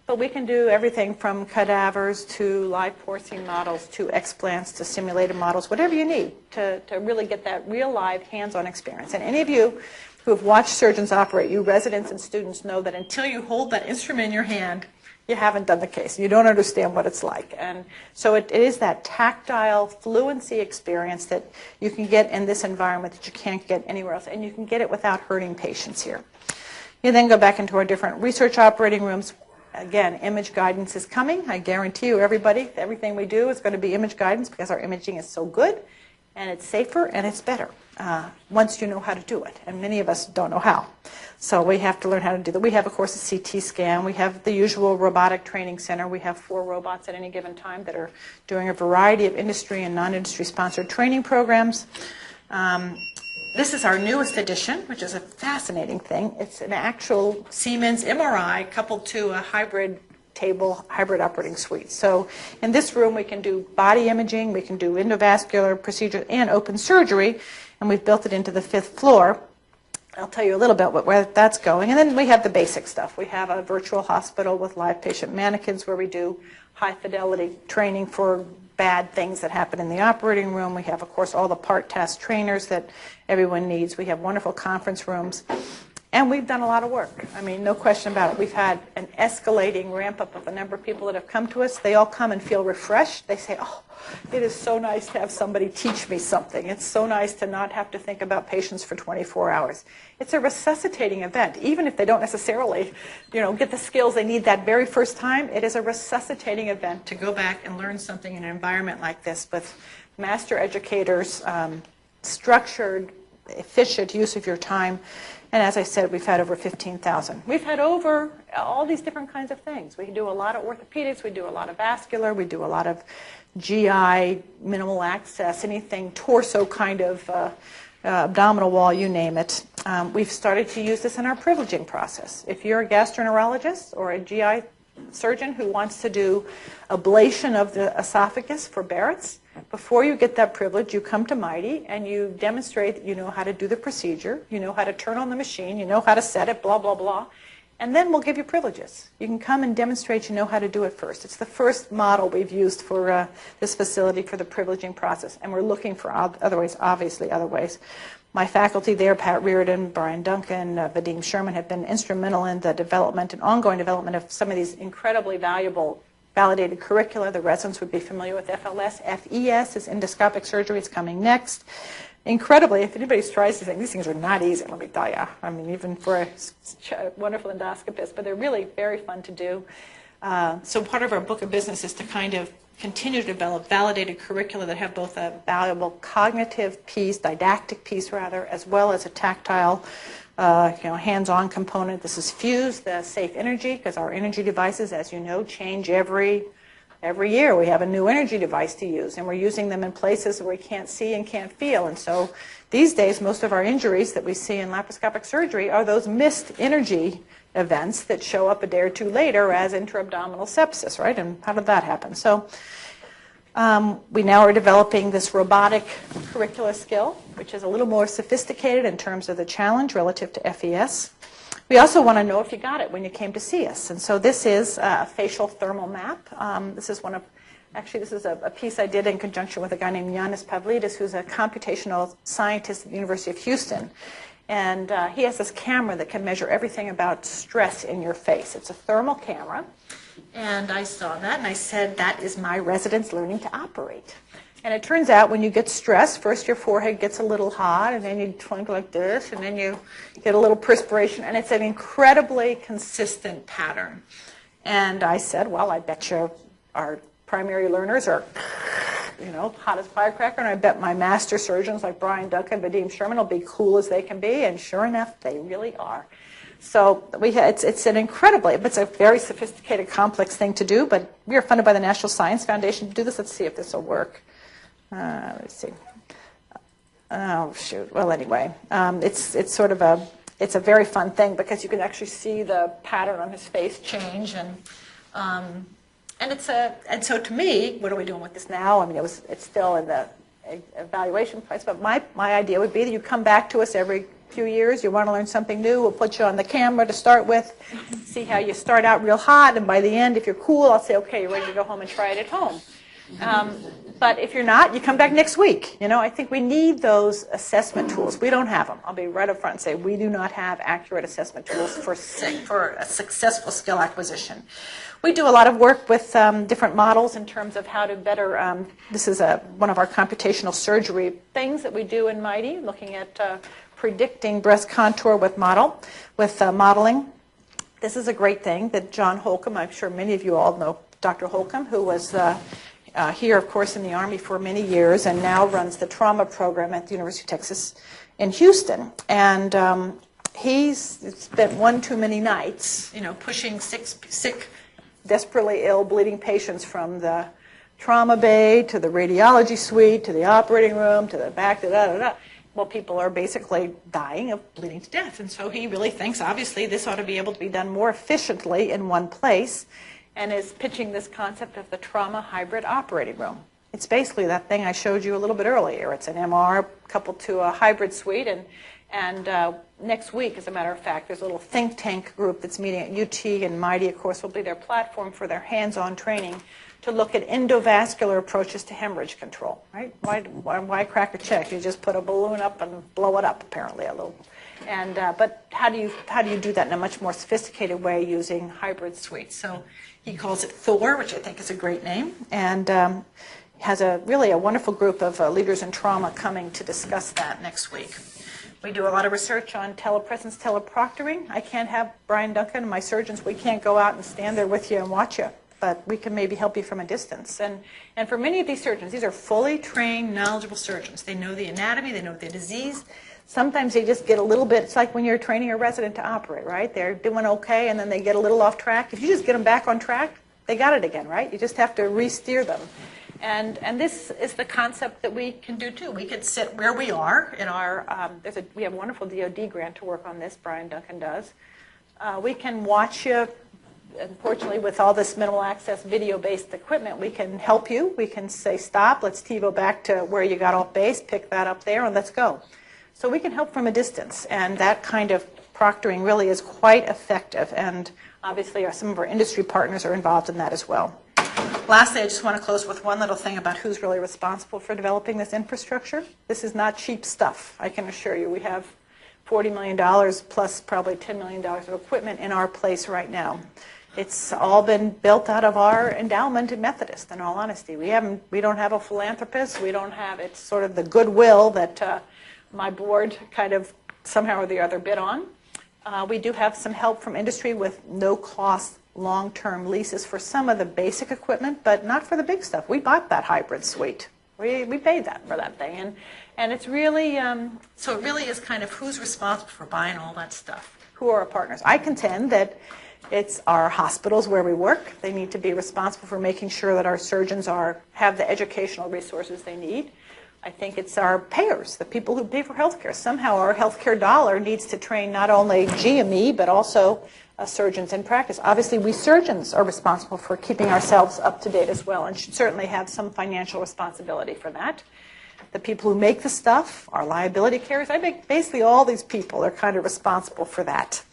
But we can do everything from cadavers to live porcine models to explants to simulated models, whatever you need to really get that real live hands-on experience. And any of you who have watched surgeons operate, you residents and students know that until you hold that instrument in your hand, you haven't done the case. You don't understand what it's like. And so it is that tactile fluency experience that you can get in this environment that you can't get anywhere else. And you can get it without hurting patients here. You then go back into our different research operating rooms. Again, image guidance is coming. I guarantee you, everything we do is going to be image guidance because our imaging is so good, and it's safer, and it's better once you know how to do it. And many of us don't know how. So we have to learn how to do that. We have, of course, a CT scan. We have the usual robotic training center. We have 4 robots at any given time that are doing a variety of industry and non-industry sponsored training programs. This is our newest addition, which is a fascinating thing. It's an actual Siemens MRI coupled to a hybrid table hybrid operating suite. So in this room, we can do body imaging, we can do endovascular procedures and open surgery, and we've built it into the 5th floor. I'll tell you a little bit where that's going. And then we have the basic stuff. We have a virtual hospital with live patient mannequins where we do high-fidelity training for bad things that happen in the operating room. We have, of course, all the part task trainers that everyone needs. We have wonderful conference rooms. And we've done a lot of work. I mean, no question about it. We've had an escalating ramp-up of the number of people that have come to us. They all come and feel refreshed. They say, oh, it is so nice to have somebody teach me something. It's so nice to not have to think about patients for 24 hours. It's a resuscitating event. Even if they don't necessarily, get the skills they need that very first time, it is a resuscitating event to go back and learn something in an environment like this with master educators, structured, efficient use of your time. And as I said, we've had over 15,000. We've had over all these different kinds of things. We do a lot of orthopedics, we do a lot of vascular, we do a lot of GI, minimal access, anything torso kind of abdominal wall, you name it. We've started to use this in our privileging process. If you're a gastroenterologist or a GI surgeon who wants to do ablation of the esophagus for Barrett's, before you get that privilege, you come to MITIE and you demonstrate that you know how to do the procedure, you know how to turn on the machine, you know how to set it, blah, blah, blah, and then we'll give you privileges. You can come and demonstrate you know how to do it first. It's the first model we've used for this facility for the privileging process, and we're looking for other ways, obviously other ways. My faculty there, Pat Reardon, Brian Duncan, Vadim Sherman, have been instrumental in the development and ongoing development of some of these incredibly valuable validated curricula. The residents would be familiar with FLS. FES is endoscopic surgery. It's coming next. Incredibly, if anybody tries to think, these things are not easy, let me tell you. I mean, even for a wonderful endoscopist, but they're really very fun to do. So part of our book of business is to kind of continue to develop validated curricula that have both a valuable cognitive piece, didactic piece rather, as well as a tactile hands-on component. This is FUSE, the safe energy, because our energy devices, as you know, change every year. We have a new energy device to use, and we're using them in places where we can't see and can't feel. And so these days, most of our injuries that we see in laparoscopic surgery are those missed energy events that show up a day or two later as intra-abdominal sepsis, right? And how did that happen? So we now are developing this robotic curricula skill, which is a little more sophisticated in terms of the challenge relative to FES. We also want to know if you got it when you came to see us. And so this is a facial thermal map. This is a piece I did in conjunction with a guy named Yannis Pavlidis, who's a computational scientist at the University of Houston. And he has this camera that can measure everything about stress in your face. It's a thermal camera. And I saw that, and I said, that is my residents learning to operate. And it turns out when you get stressed, first your forehead gets a little hot, and then you twinkle like this, and then you get a little perspiration, and it's an incredibly consistent pattern. And I said, well, I bet you our primary learners are, hot as a firecracker, and I bet my master surgeons like Brian Duncan, Vadim Sherman will be cool as they can be, and sure enough, they really are. So it's a very sophisticated, complex thing to do, but we are funded by the National Science Foundation to do this. Let's see if this will work. Let's see. Oh, shoot. Well, anyway, it's a very fun thing because you can actually see the pattern on his face change, and so to me, what are we doing with this now? I mean, it's still in the evaluation place, but my idea would be that you come back to us every few years, you want to learn something new, we'll put you on the camera to start with, see how you start out real hot, and by the end, if you're cool, I'll say, okay, you're ready to go home and try it at home. But if you're not, you come back next week. I think we need those assessment tools. We don't have them. I'll be right up front and say we do not have accurate assessment tools for a successful skill acquisition. We do a lot of work with different models in terms of how to better, this is one of our computational surgery things that we do in MITIE, looking at predicting breast contour with modeling. This is a great thing that John Holcomb, I'm sure many of you all know Dr. Holcomb, who was here, of course, in the Army for many years and now runs the trauma program at the University of Texas in Houston. And he's spent one too many nights, pushing sick, desperately ill, bleeding patients from the trauma bay to the radiology suite to the operating room to the back, Well, people are basically dying of bleeding to death. And so he really thinks, obviously, this ought to be able to be done more efficiently in one place. and is pitching this concept of the trauma hybrid operating room. It's basically that thing I showed you a little bit earlier. It's an MR coupled to a hybrid suite, and next week, as a matter of fact, there's a little think tank group that's meeting at UT, and MITIE, of course, will be their platform for their hands-on training to look at endovascular approaches to hemorrhage control, right? Why crack a check? You just put a balloon up and blow it up, apparently, a little. And but how do you do that in a much more sophisticated way using hybrid suites? So he calls it Thor, which I think is a great name, and has really a wonderful group of leaders in trauma coming to discuss that next week. We do a lot of research on telepresence, teleproctoring. I can't have Brian Duncan and my surgeons, we can't go out and stand there with you and watch you, but we can maybe help you from a distance. And for many of these surgeons, these are fully trained, knowledgeable surgeons. They know the anatomy, they know the disease. Sometimes they just get a little bit, it's like when you're training a resident to operate, right? They're doing okay and then they get a little off track. If you just get them back on track, they got it again, right? You just have to re-steer them. And this is the concept that we can do too. We could sit where we are in our, we have a wonderful DOD grant to work on this, Brian Duncan does. We can watch you. Unfortunately, with all this minimal access video-based equipment, we can help you. We can say, stop, let's TiVo back to where you got off base, pick that up there, and let's go. So we can help from a distance, and that kind of proctoring really is quite effective, and obviously some of our industry partners are involved in that as well. Lastly, I just want to close with one little thing about who's really responsible for developing this infrastructure. This is not cheap stuff, I can assure you. We have $40 million plus probably $10 million of equipment in our place right now. It's all been built out of our endowment at Methodist, in all honesty. We don't have a philanthropist. We don't have, it's sort of the goodwill that my board kind of somehow or the other bid on. We do have some help from industry with no-cost long-term leases for some of the basic equipment, but not for the big stuff. We bought that hybrid suite. We paid that for that thing. And it's really, so it really is kind of who's responsible for buying all that stuff. Who are our partners? I contend that it's our hospitals where we work. They need to be responsible for making sure that our surgeons have the educational resources they need. I think it's our payers, the people who pay for healthcare. Somehow our healthcare dollar needs to train not only GME, but also surgeons in practice. Obviously, we surgeons are responsible for keeping ourselves up to date as well, and should certainly have some financial responsibility for that. The people who make the stuff, our liability carriers, I think basically all these people are kind of responsible for that.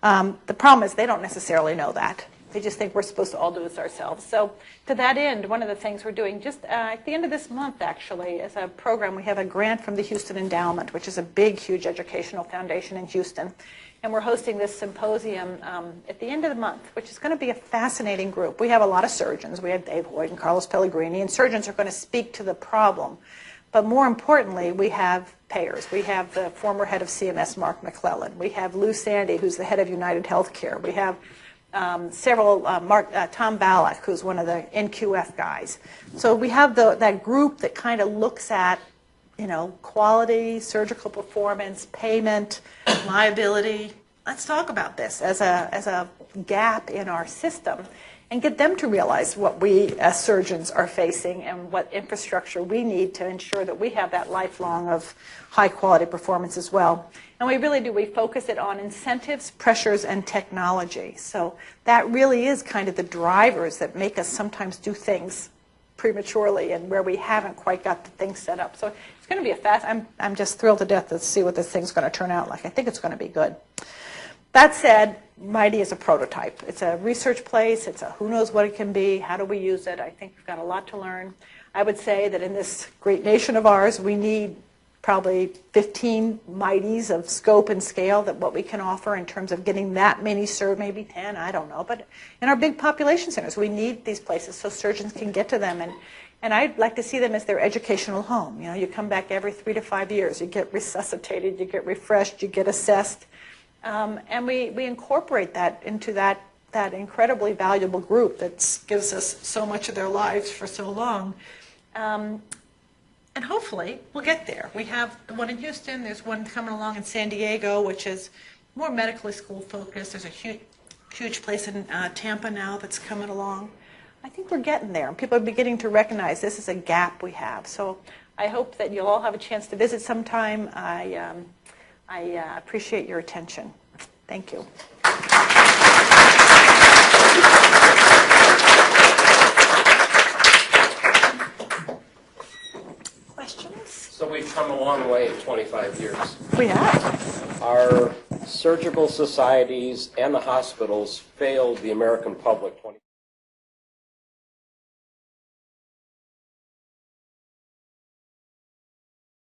The problem is they don't necessarily know that. They just think we're supposed to all do this ourselves. So to that end, one of the things we're doing just at the end of this month, actually, as a program, we have a grant from the Houston Endowment, which is a big, huge educational foundation in Houston. And we're hosting this symposium at the end of the month, which is going to be a fascinating group. We have a lot of surgeons. We have Dave Hoyt and Carlos Pellegrini, and surgeons are going to speak to the problem. But more importantly, we have payers. We have the former head of CMS, Mark McClellan. We have Lou Sandy, who's the head of United Healthcare. We have Tom Ballack, who's one of the NQF guys. So we have that group that kind of looks at, quality, surgical performance, payment, liability. Let's talk about this as a gap in our system and get them to realize what we as surgeons are facing and what infrastructure we need to ensure that we have that lifelong of high quality performance as well. And we really do, we focus it on incentives, pressures, and technology. So that really is kind of the drivers that make us sometimes do things prematurely and where we haven't quite got the things set up. So it's going to be I'm just thrilled to death to see what this thing's going to turn out like. I think it's going to be good. That said, MITIE is a prototype. It's a research place. It's a who knows what it can be. How do we use it? I think we've got a lot to learn. I would say that in this great nation of ours, we need probably 15 MITIEs of scope and scale that what we can offer in terms of getting that many served, maybe 10, I don't know. But in our big population centers, we need these places so surgeons can get to them. And I'd like to see them as their educational home. You come back every 3 to 5 years. You get resuscitated, you get refreshed, you get assessed. And we incorporate that into that incredibly valuable group that gives us so much of their lives for so long. And hopefully we'll get there. We have the one in Houston. There's one coming along in San Diego, which is more medically school focused. There's a huge place in Tampa now that's coming along. I think we're getting there. And people are beginning to recognize this is a gap we have. So I hope that you'll all have a chance to visit sometime. I appreciate your attention. Thank you. come a long way in 25 years. We have. Our surgical societies and the hospitals failed the American public 20